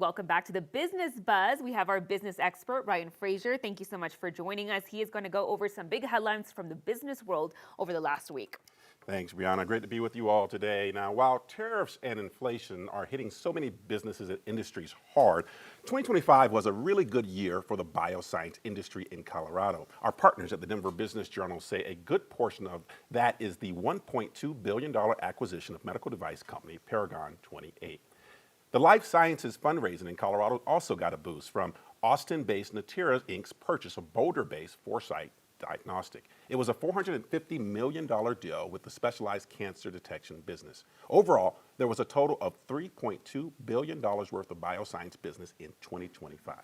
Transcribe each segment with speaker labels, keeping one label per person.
Speaker 1: Welcome back to the Business Buzz. We have our business expert, Ryan Frazier. Thank you so much for joining us. He is going to go over some big headlines from the business world over the last week.
Speaker 2: Thanks, Brianna. Great to be with you all today. Now, while tariffs and inflation are hitting so many businesses and industries hard, 2025 was a really good year for the bioscience industry in Colorado. Our partners at the Denver Business Journal say a good portion of that is the $1.2 billion acquisition of medical device company Paragon 28. The life sciences fundraising in Colorado also got a boost from Austin-based Natera Inc.'s purchase of Boulder-based Foresight Diagnostic. It was a $450 million deal with the specialized cancer detection business. Overall, there was a total of $3.2 billion worth of bioscience business in 2025.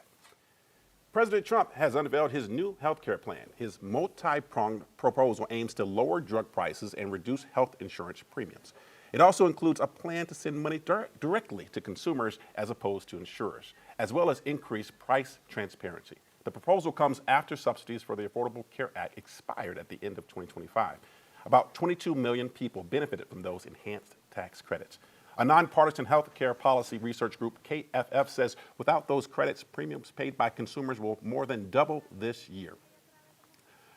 Speaker 2: President Trump has unveiled his new healthcare plan. His multi-pronged proposal aims to lower drug prices and reduce health insurance premiums. It also includes a plan to send money directly to consumers as opposed to insurers, as well as increase price transparency. The proposal comes after subsidies for the Affordable Care Act expired at the end of 2025. About 22 million people benefited from those enhanced tax credits. A nonpartisan healthcare policy research group, KFF, says without those credits, premiums paid by consumers will more than double this year.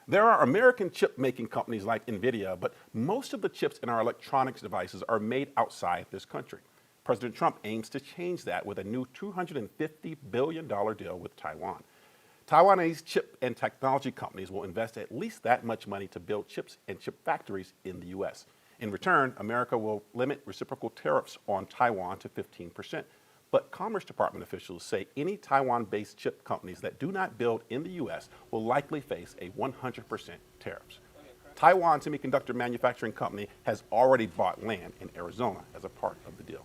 Speaker 2: There are American chip-making companies like NVIDIA, but most of the chips in our electronics devices are made outside this country. President Trump aims to change that with a new $250 billion deal with Taiwan. Taiwanese chip and technology companies will invest at least that much money to build chips and chip factories in the U.S. In return, America will limit reciprocal tariffs on Taiwan to 15%. But Commerce Department officials say any Taiwan-based chip companies that do not build in the U.S. will likely face a 100% tariffs. Taiwan Semiconductor Manufacturing Company has already bought land in Arizona as a part of the deal.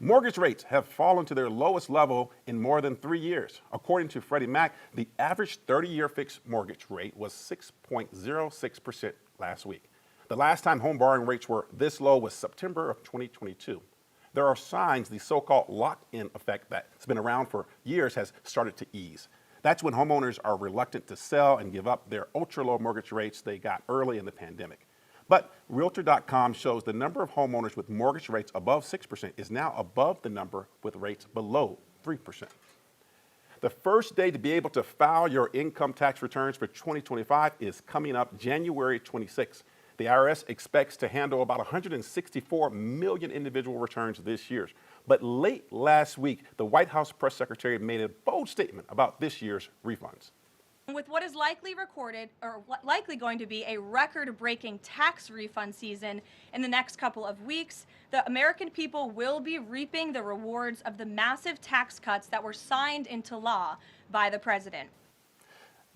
Speaker 2: Mortgage rates have fallen to their lowest level in more than 3 years. According to Freddie Mac, the average 30-year fixed mortgage rate was 6.06% last week. The last time home borrowing rates were this low was September of 2022. There are signs the so-called lock-in effect that's been around for years has started to ease. That's when homeowners are reluctant to sell and give up their ultra-low mortgage rates they got early in the pandemic. But Realtor.com shows the number of homeowners with mortgage rates above 6% is now above the number with rates below 3%. The first day to be able to file your income tax returns for 2025 is coming up January 26th. The IRS expects to handle about 164 million individual returns this year. But late last week, the White House press secretary made a bold statement about this year's refunds.
Speaker 3: With what is likely going to be a record-breaking tax refund season in the next couple of weeks, the American people will be reaping the rewards of the massive tax cuts that were signed into law by the president.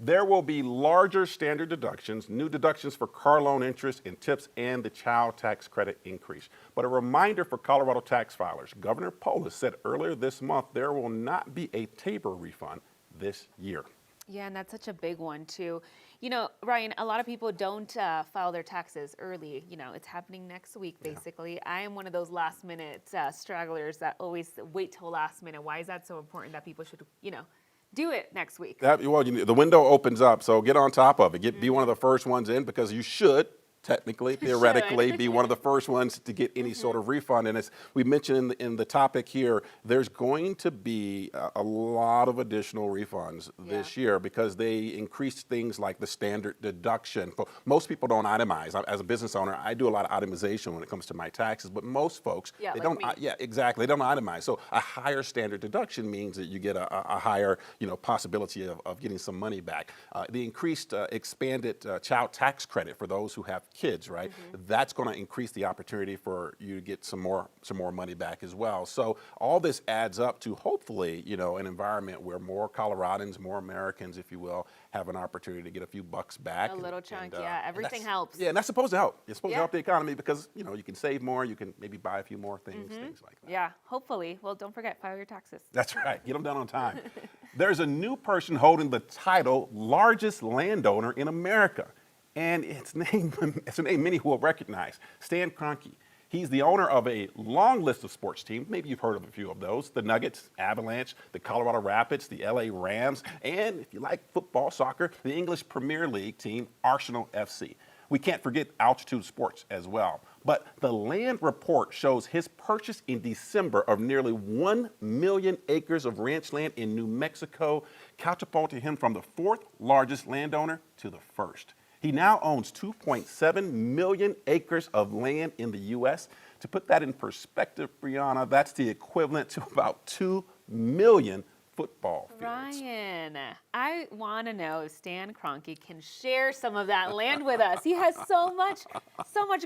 Speaker 2: There will be larger standard deductions, new deductions for car loan interest and tips, and the child tax credit increase. But a reminder for Colorado tax filers, Governor Polis said earlier this month there will not be a Tabor refund this year.
Speaker 1: Yeah, and that's such a big one, too. You know, Ryan, a lot of people don't file their taxes early. You know, it's happening next week, basically. Yeah. I am one of those last-minute stragglers that always wait till last minute. Why is that so important that people should, do it next week?
Speaker 2: The window opens up, so get on top of it. Be one of the first ones in because you should. Technically, theoretically, be one of the first ones to get any sort of refund. And as we mentioned in the topic here, there's going to be a lot of additional refunds this year because they increased things like the standard deduction. Most people don't itemize. As a business owner, I do a lot of itemization when it comes to my taxes, but most folks, they don't. Yeah, exactly. They don't itemize. So a higher standard deduction means that you get a higher, possibility of getting some money back. The increased expanded child tax credit for those who have kids, right? That's going to increase the opportunity for you to get some more money back as well. So all this adds up to hopefully, an environment where more Coloradans, more Americans, if you will, have an opportunity to get a few bucks back.
Speaker 1: A little chunk, everything helps.
Speaker 2: Yeah, and that's supposed to help. It's supposed to help the economy because, you can save more, you can maybe buy a few more things, things like that.
Speaker 1: Yeah, hopefully. Well, don't forget, file your taxes.
Speaker 2: That's right. Get them done on time. There's a new person holding the title largest landowner in America. And it's a name many will recognize, Stan Kroenke. He's the owner of a long list of sports teams. Maybe you've heard of a few of those. The Nuggets, Avalanche, the Colorado Rapids, the LA Rams, and if you like football, soccer, the English Premier League team, Arsenal FC. We can't forget Altitude Sports as well. But the land report shows his purchase in December of nearly 1 million acres of ranch land in New Mexico catapulted him from the fourth largest landowner to the first. He now owns 2.7 million acres of land in the U.S. To put that in perspective, Brianna, that's the equivalent to about 2 million football fields.
Speaker 1: Ryan, I want to know if Stan Kroenke can share some of that land with us. He has so much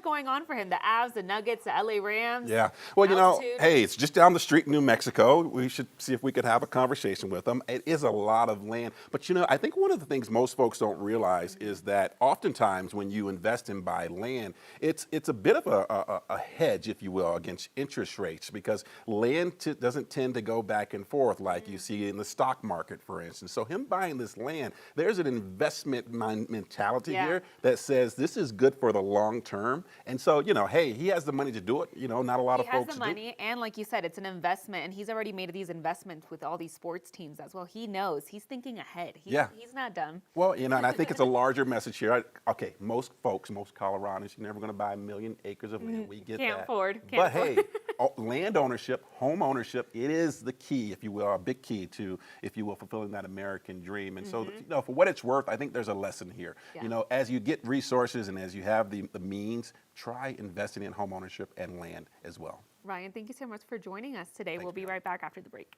Speaker 1: going on for him. The Avs, the Nuggets, the LA Rams.
Speaker 2: Yeah. Well, you know,
Speaker 1: altitude.
Speaker 2: hey, it's just down the street in New Mexico. We should see if we could have a conversation with them. It is a lot of land. But, you know, I think one of the things most folks don't realize is that oftentimes when you invest and buy land, it's a bit of a hedge, if you will, against interest rates because land doesn't tend to go back and forth like you see in the stock market, for instance. So him buying this land, there's an investment mentality here that says this is good for the long term. And so, you know, hey, he has the money to do it. You know, not a lot of folks do.
Speaker 1: He has the money, and like you said, it's an investment, and he's already made these investments with all these sports teams as well. He knows. He's thinking ahead. He's not dumb.
Speaker 2: Well, you know, and I think it's a larger message here. Okay, most folks, most Coloradans, you're never going to buy 1 million acres of land. We get
Speaker 1: Can't
Speaker 2: that.
Speaker 1: afford.
Speaker 2: But hey, land ownership, home ownership, it is the key, if you will, a big key to, if you will, fulfilling that American dream. And so, you know, for what it's worth, I think there's a lesson here.
Speaker 1: Yeah.
Speaker 2: You know, as you get resources and as you have the means, try investing in home ownership and land as well.
Speaker 1: Ryan, thank you so much for joining us today. We'll be right back after the break.